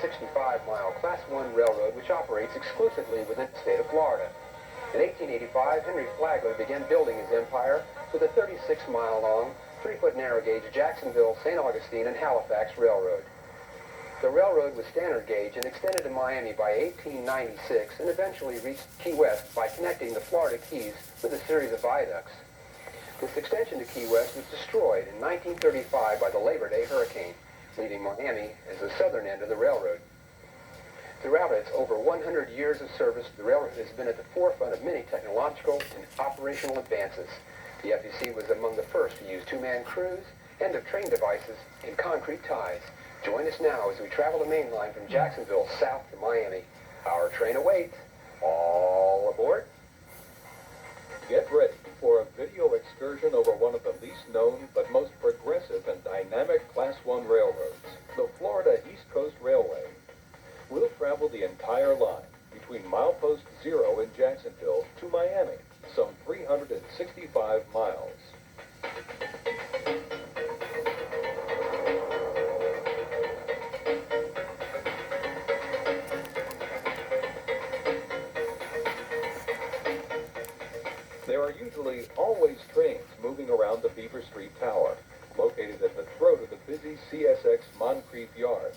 365-mile Class I railroad which operates exclusively within the state of Florida. In 1885, Henry Flagler began building his empire with a 36-mile-long, 3-foot narrow gauge Jacksonville, St. Augustine, and Halifax Railroad. The railroad was standard gauge and extended to Miami by 1896 and eventually reached Key West by connecting the Florida Keys with a series of viaducts. This extension to Key West was destroyed in 1935 by the Labor Day hurricane, leaving Miami as the southern end of the railroad. Throughout its over 100 years of service, the railroad has been at the forefront of many technological and operational advances. The FEC was among the first to use two-man crews, end-of-train devices, and concrete ties. Join us now as we travel the main line from Jacksonville south to Miami. Our train awaits. All aboard. Get ready for a video excursion over one of the least known but most progressive and dynamic Class I railroads, the Florida East Coast Railway. We'll travel the entire line between milepost 0 in Jacksonville to Miami, some 365 miles. There are usually always trains moving around the Beaver Street Tower, located at the throat of the busy CSX Moncrief Yard.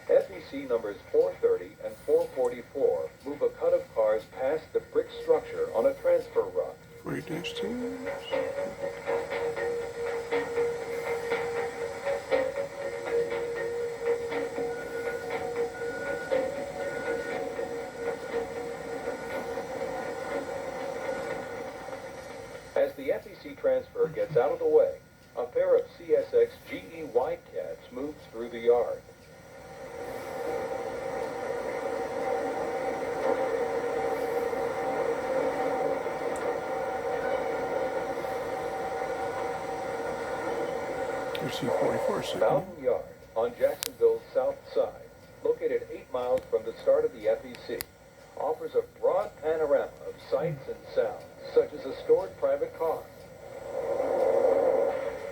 FEC numbers 430 and 444 move a cut of cars past the brick structure on a transfer run. Right next to it. As the FEC transfer gets out of the way, a pair of CSX GE Wildcats moves through the yard. Southbound Yard on Jacksonville's south side, located 8 miles from the start of the FEC, offers a broad panorama of sights and sounds, such as a stored private car.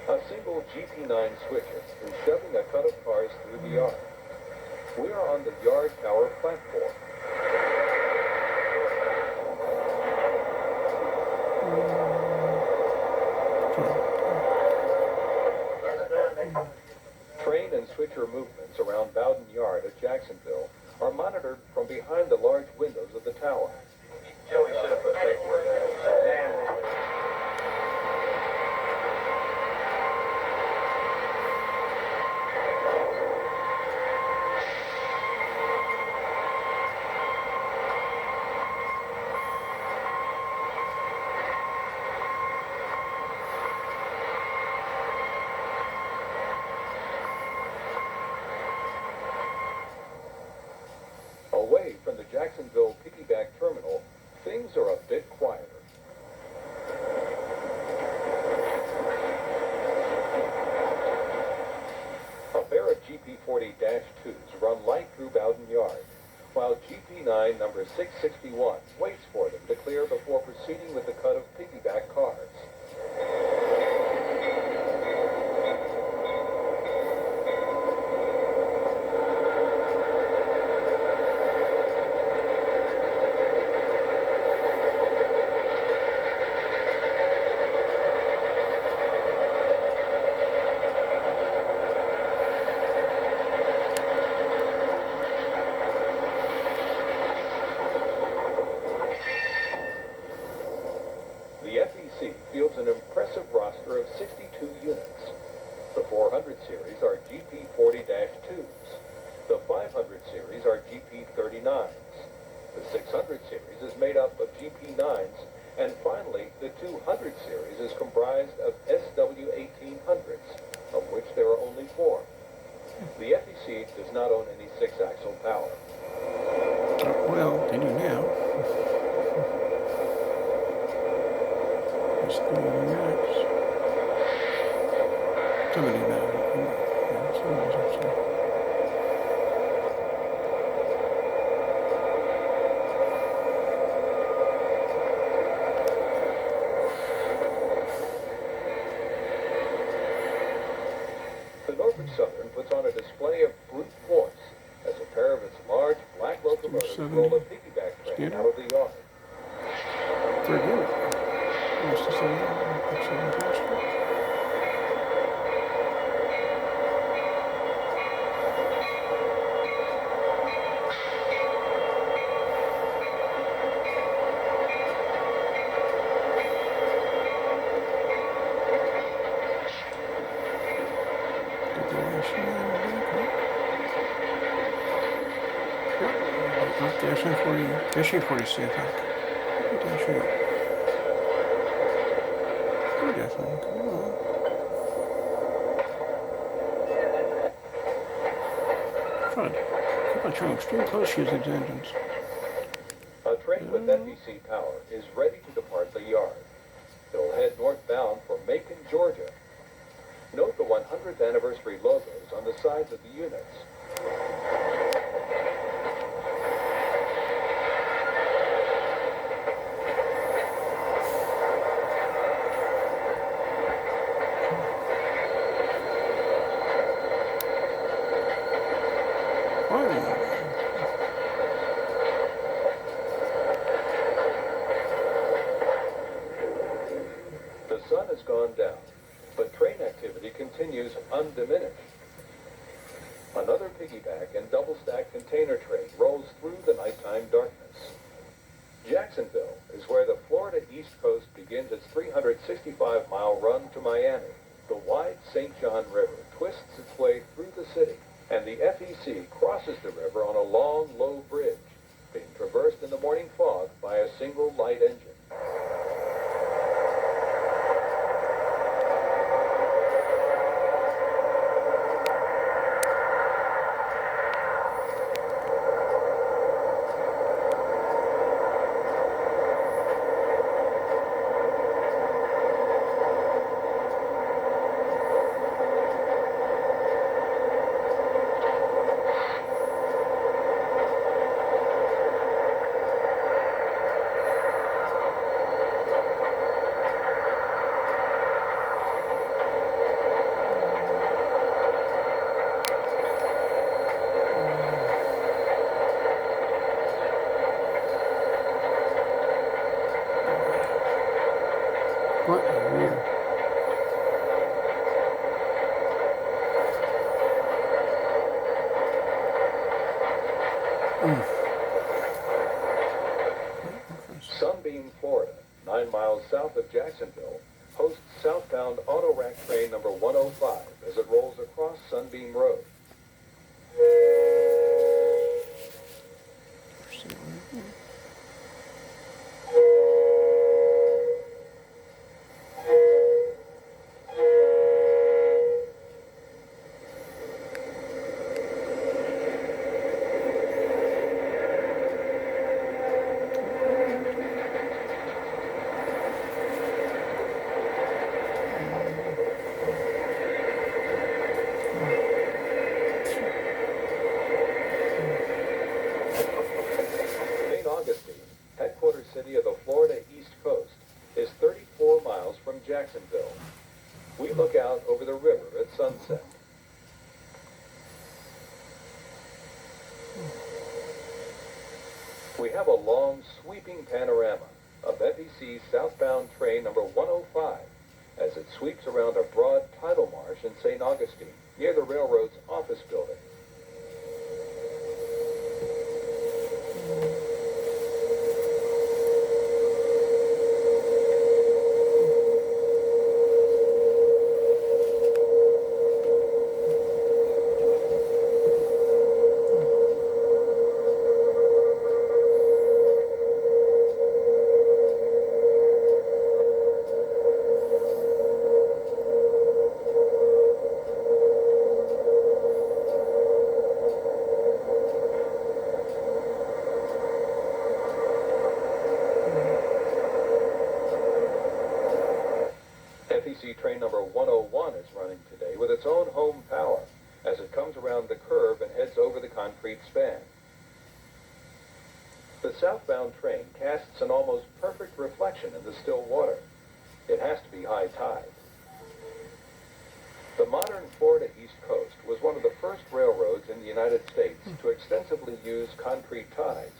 A single GP9 switcher is shoving a cut of cars through the yard. We are on the yard tower platform. Train and switcher movements around Bowden Yard at Jacksonville are monitored from behind the large windows of the tower. Joey should have put paperwork in. Away from the Jacksonville piggyback terminal, things are a bit quieter. A pair of GP40-2s run light through Bowden Yard, while GP9 number 661 waits for them to clear before proceeding with the cut of piggyback cars. The FEC fields an impressive roster of 62 units. The 400 series are GP40-2s. The 500 series are GP39s. The 600 series is made up of GP9s. And finally, the 200 series is comprised of SW1800s, of which there are only 4. The FEC does not own any 6-axle power. Well, they do now. It's the max. Some of them now. Yeah, some of them actually. The Norfolk Southern puts on a display of brute force as it locomotives 70. roll a piggyback train Standard. out of the yard. Third unit. West of 70, up 17th Street. Dashing 40, dashing 40C, I think. Dashing up. Oh, definitely. Come on. Fun. Keep on showing extreme close use these engines. A train with FEC power is ready to depart the yard. It'll head northbound for Macon, Georgia. Note the 100th anniversary logos on the sides of the units. The sun has gone down, but train activity continues undiminished. Another piggyback and double-stack container train rolls through the nighttime darkness. Jacksonville is where the Florida East Coast begins its 365-mile run to Miami. The wide St. John River twists its way through the city, and the FEC crosses the river on a long, low bridge, being traversed in the morning fog by a single light engine. What a weird. Sunbeam, Florida, 9 miles south of Jacksonville, hosts southbound auto rack train number 105 as it rolls across Sunbeam Road. St. Augustine, headquarters city of the Florida East Coast, is 34 miles from Jacksonville. We look out over the river at sunset. We have a long, sweeping panorama of FEC's southbound train number 105 as it sweeps around a broad tidal marsh in St. Augustine, near the railroad's office building. FEC train number 101 is running today with its own home power as it comes around the curve and heads over the concrete span. The southbound train casts an almost perfect reflection in the still water. It has to be high tide. The modern Florida East Coast was one of the first railroads in the United States to extensively use concrete ties.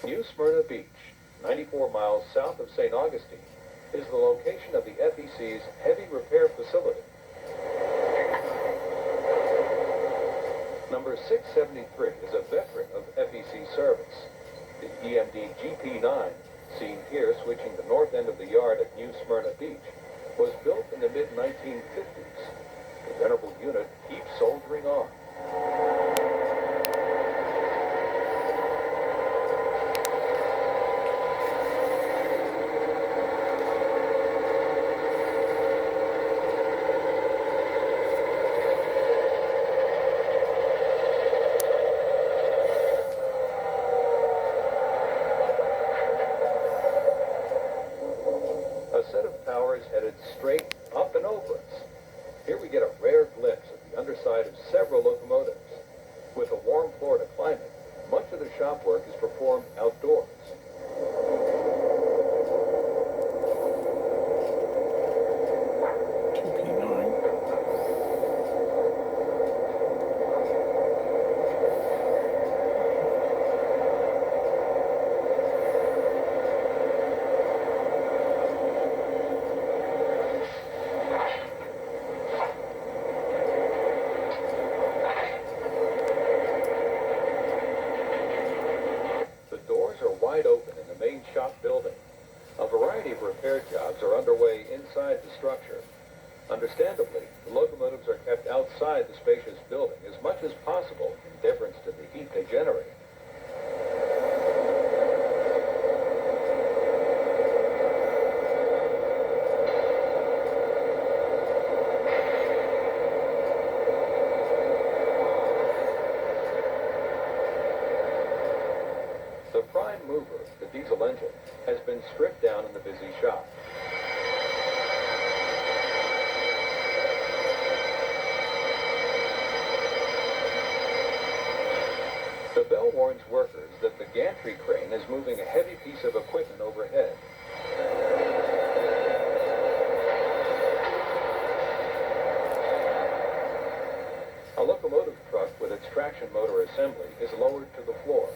New Smyrna Beach, 94 miles south of St. Augustine, is the location of the FEC's heavy repair facility. Number 673 is a veteran of FEC service. The EMD GP9, seen here switching the north end of the yard at New Smyrna Beach, was built in the mid-1950s. The venerable unit keeps soldiering on. A set of towers headed straight up and over us. Here we get a rare glimpse of the underside of several locomotives. With a warm Florida climate, much of the shop work is performed outdoors. Wide open in the main shop building. A variety of repair jobs are underway inside the structure. Understandably, the locomotives are kept outside the spacious building as much as possible in deference to the heat they generate. The prime mover, the diesel engine, has been stripped down in the busy shop. The bell warns workers that the gantry crane is moving a heavy piece of equipment overhead. A locomotive truck with its traction motor assembly is lowered to the floor.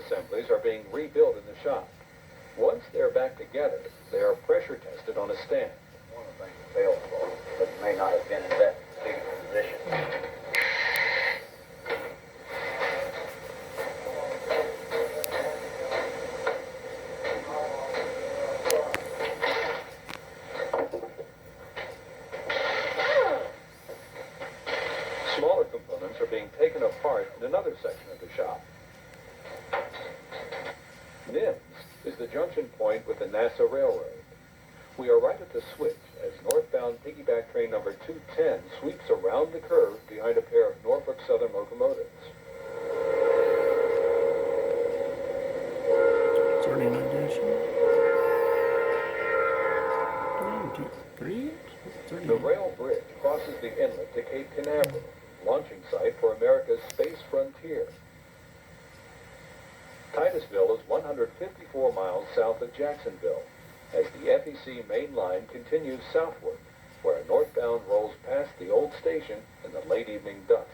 Assemblies are being rebuilt in the shop. Once they're back together, they are pressure tested on a stand. One of the things that failed for, but it may not have been in that particular position. Smaller components are being taken apart in another section of the shop. NIMS is the junction point with the NASA Railroad. We are right at the switch as northbound piggyback train number 210 sweeps around the curve behind a pair of Norfolk Southern locomotives. 39 dash. Cape Canaveral, launching site for America's space frontier. Titusville is 154 miles south of Jacksonville, as the FEC main line continues southward, where a northbound rolls past the old station in the late evening dusk.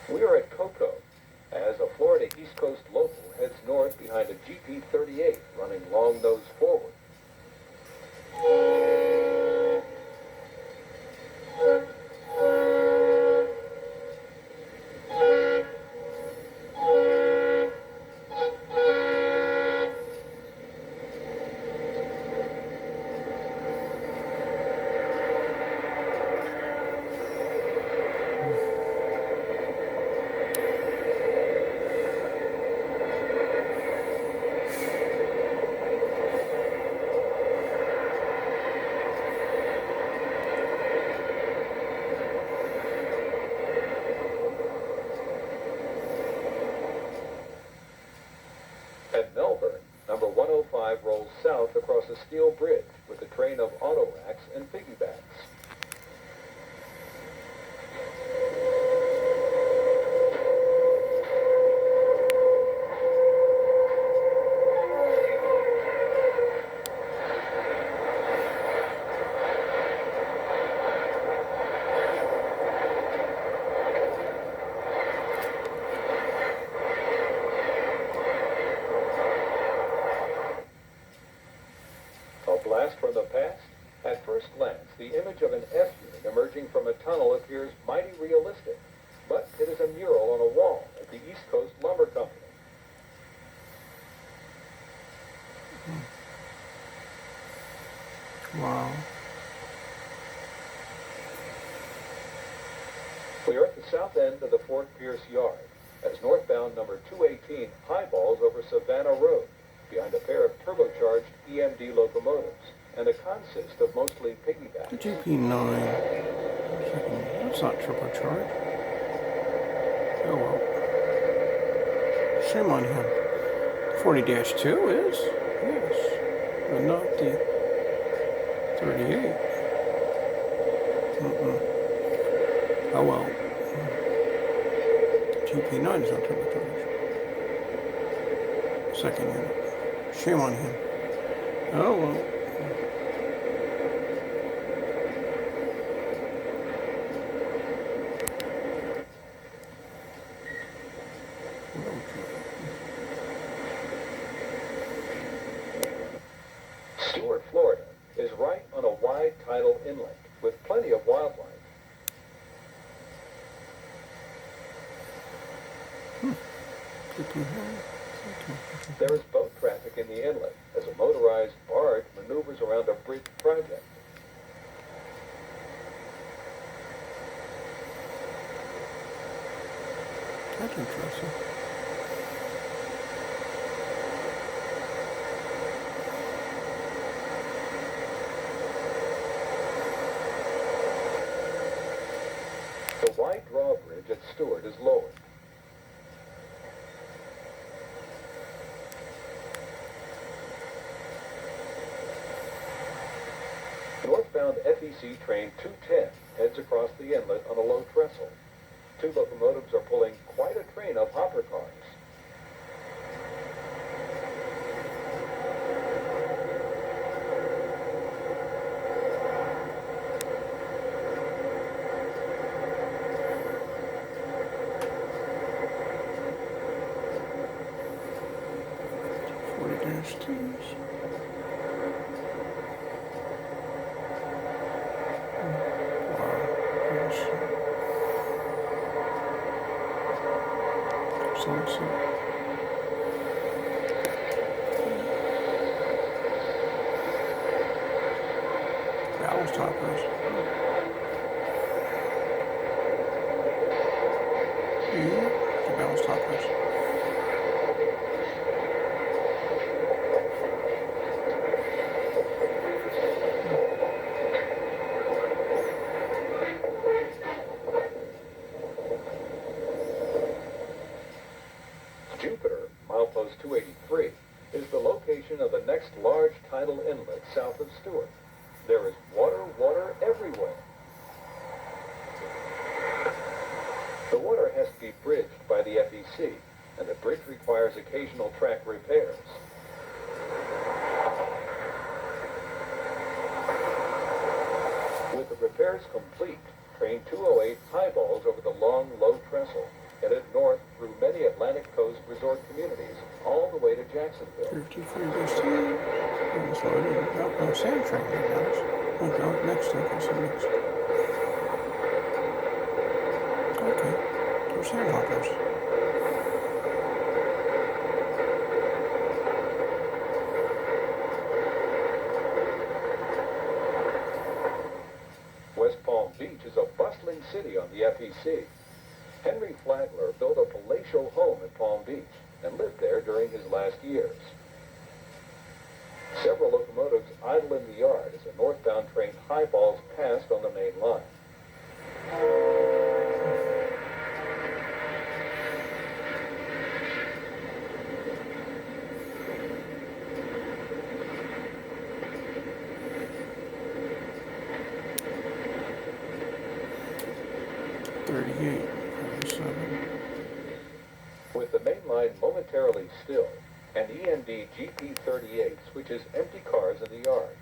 We are at Cocoa, as a Florida East Coast local heads north behind a GP38 running long nose forward. At Melbourne, number 105 rolls south across a steel bridge with a train of auto racks and piggybacks. A blast from the past? At first glance, the image of an F unit emerging from a tunnel appears mighty realistic, but it is a mural on a wall at the East Coast Lumber Company. Wow. We are at the south end of the Fort Pierce Yard, as northbound number 218 highballs over Savannah Road, behind a pair of turbocharged EMD locomotives, and a consist of mostly The piggybacks. GP9. That's not turbocharged. Oh well. Shame on him. 40-2 is? Yes. But not the 38. Oh well. GP9 is not turbocharged. Second unit. Shame on him. Oh well. Stuart, Florida, is right on a wide tidal inlet with plenty of wildlife. There is boat traffic in the inlet as a motorized barge maneuvers around a bridge project. That's interesting. The wide drawbridge at Stuart is lowered. Northbound FEC train 210 heads across the inlet on a low trestle. Two locomotives are pulling quite a train of hopper cars. So let's see. Barrel toppers. Yeah, the barrel toppers. Jupiter, milepost 283, is the location of the next large tidal inlet south of Stewart. There is water everywhere. The water has to be bridged by the FEC, and the bridge requires occasional track repairs. With the repairs complete, train 208 highballs over the long, low trestle, headed north through many Atlantic Coast resort communities, all the way to Jacksonville. 53 goes to it's loaded. No, sand train there, guys. Oh, no, next to it. It's the next. Okay. There's sand hoppers. West Palm Beach is a bustling city on the FEC. Henry Flagler built a palatial home in Palm Beach and lived there during his last years. Several locomotives idle in the yard as a northbound train highballs past on the main line. With the main line momentarily still, an END GP38 switches empty cars in the yard.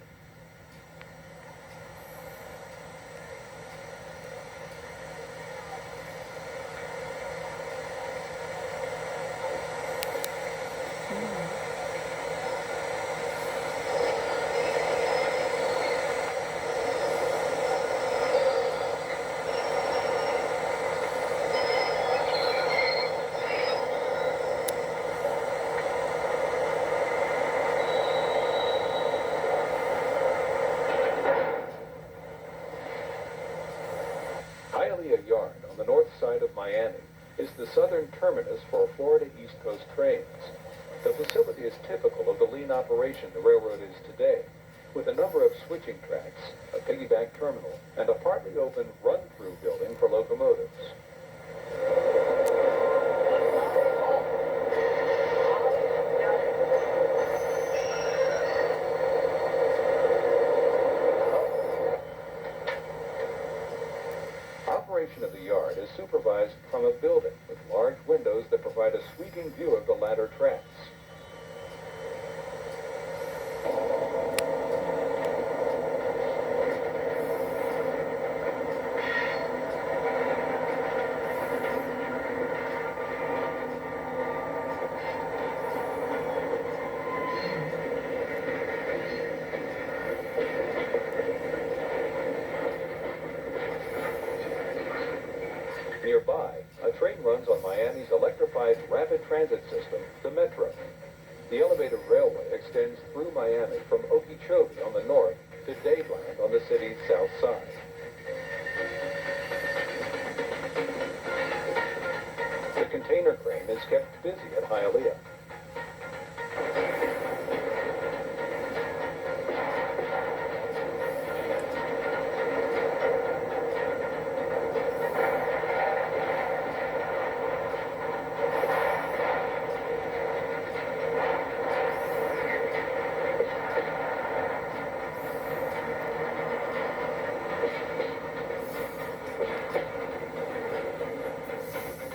Hialeah Yard on the north side of Miami is the southern terminus for Florida East Coast trains. The facility is typical of the lean operation the railroad is today, with a number of switching tracks, a piggyback terminal, and a partly open run-through building for locomotives. Operation of the yard is supervised from a building with large windows that provide a sweeping view of the ladder tracks. Nearby, a train runs on Miami's electrified rapid transit system, the Metro. The elevated railway extends through Miami from Okeechobee on the north to Dadeland on the city's south side. The container crane is kept busy at Hialeah.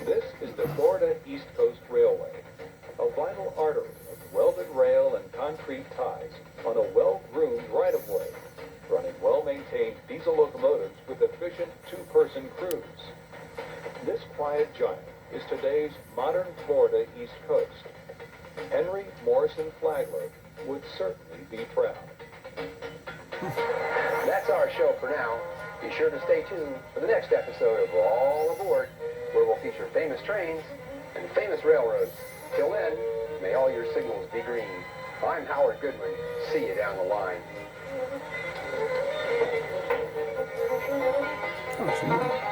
This is the Florida East Coast Railway, a vital artery of welded rail and concrete ties on a well-groomed right-of-way, running well-maintained diesel locomotives with efficient two-person crews. This quiet giant is today's modern Florida East Coast. Henry Morrison Flagler would certainly be proud. That's our show for now. Be sure to stay tuned for the next episode of All Aboard, where we'll feature famous trains and famous railroads. Till then, may all your signals be green. I'm Howard Goodwin. See you down the line. Oh, it's